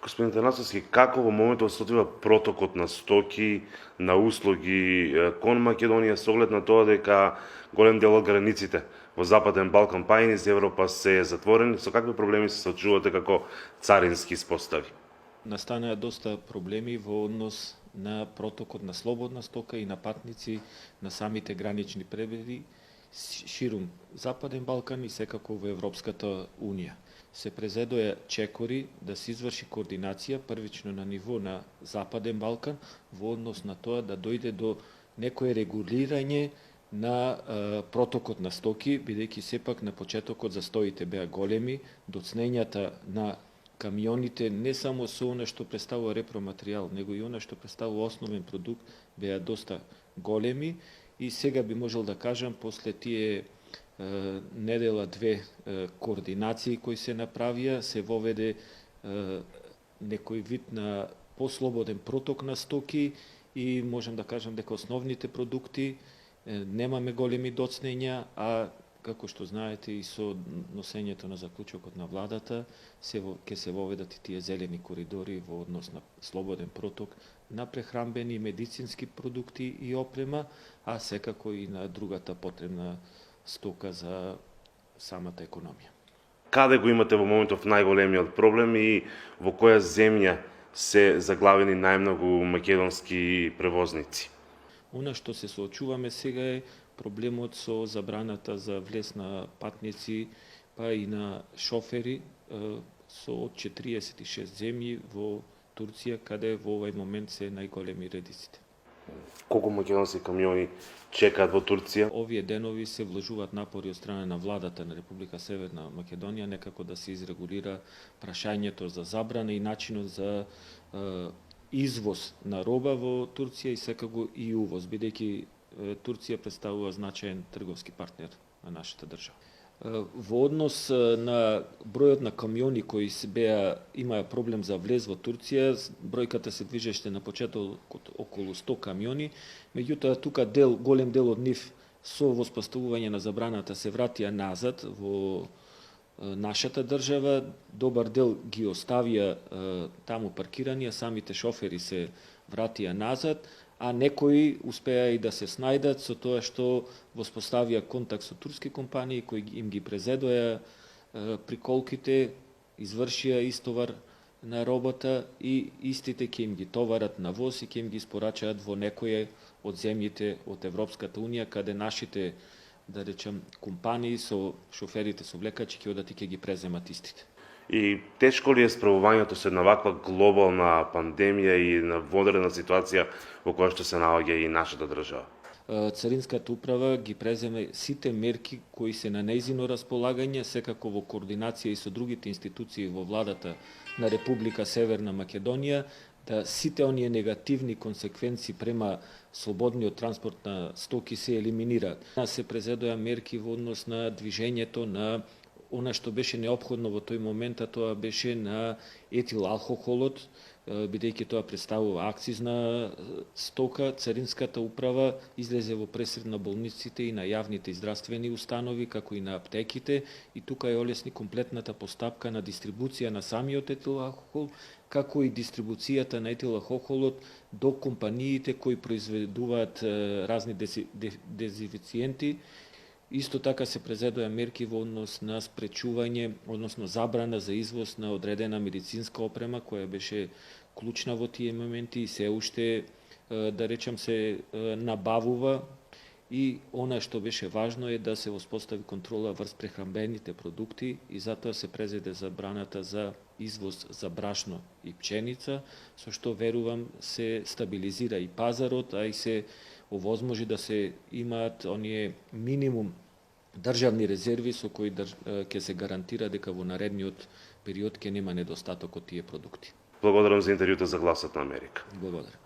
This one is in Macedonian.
Господин Танасовски, како во моментот се одвива протокот на стоки, на услуги кон Македонија со оглед на тоа дека голем дел од границите во Западен Балкан па и низ Европа се затворени, со какви проблеми се соочувате како царински испостави? Настанаа доста проблеми во однос на протокот на слободна стока и на патници на самите гранични преводи ширум Западен Балкан и секако во Европската Унија. Се презедоја чекори да се изврши координација првично на ниво на Западен Балкан во однос на тоа да дојде до некое регулирање на протокот на стоки, бидејќи сепак на почетокот застоите беа големи, доцнењата на камионите не само со она што представува репроматеријал, него и она што представува основен продукт беа доста големи и сега би можел да кажам после тие недела-две координации кои се направија, се воведе некој вид на послободен проток на стоки и можам да кажам дека основните продукти немаме големи доцнења, а како што знаете и со носењето на заклучокот на владата, ќе се воведат и тие зелени коридори во однос на слободен проток на прехранбени, медицински продукти и опрема, а секако и на другата потребна стока за самата економија. Каде го имате во моментов најголемиот проблем и во која земја се заглавени најмногу македонски превозници? Она што се соочуваме сега е проблемот со забраната за влез на патници, па и на шофери со од 46 земји во Турција, каде во овој момент се најголеми редиците. Колку македонски камиони чекаат во Турција? Овие денови се вложуваат напори од страна на владата на Република Северна Македонија некако да се изрегулира прашањето за забрана и начинот за извоз на роба во Турција и секако и увоз, бидејќи Турција представува значаен трговски партнер на нашата држава. Во однос на бројот на камиони кои имаа проблем за влез во Турција, бројката се движеше на почетокот околу 100 камиони, меѓутоа тука голем дел од нив со воспоставување на забраната се вратија назад во нашата држава, добар дел ги оставија таму паркирани, а самите шофери се вратија назад, а некои успеа и да се снајдат со тоа што воспоставија контакт со турски компании кои им ги презедоја приколките, извршија истовар на робота и истите ќе им ги товарат на воз и ќе им ги испорачаат во некоја од земјите од Европската Унија, каде нашите, да речем, компании со шоферите со влекачи ќе одат и ќе ги преземат истите. И тешко ли е справувањето со една ваква глобална пандемија и на вонредна ситуација во која што се наоѓа и нашата држава? Царинската управа ги преземе сите мерки кои се на нејзино располагање, секако во координација и со другите институции во владата на Република Северна Македонија, да сите оние негативни консеквенции према слободниот транспорт на стоки се елиминираат. Се презедоја мерки во однос на движењето на она што беше неопходно во тој момент, а тоа беше на етил алкохолот, бидејќи тоа представува акцизна стока. Царинската управа излезе во пресред на болниците и на јавните и здравствени установи, како и на аптеките, и тука ја олесни комплетната постапка на дистрибуција на самиот етил алкохол, како и дистрибуцијата на етил алкохолот до компаниите кои произведуваат разни дезинфициенти. Исто така се презедоја мерки во однос на спречување, односно забрана за извоз на одредена медицинска опрема која беше клучна во тие моменти и се уште, да речем, се набавува. И она што беше важно е да се воспостави контрола врз прехранбените продукти и затоа се презеде забраната за извоз за брашно и пченица, со што верувам се стабилизира и пазарот, а и се овозможи да се имаат оние минимум државни резерви со кои ќе се гарантира дека во наредниот период ќе нема недостаток од тие продукти. Благодарам за интервјуто за Гласот на Америка. Благодарам.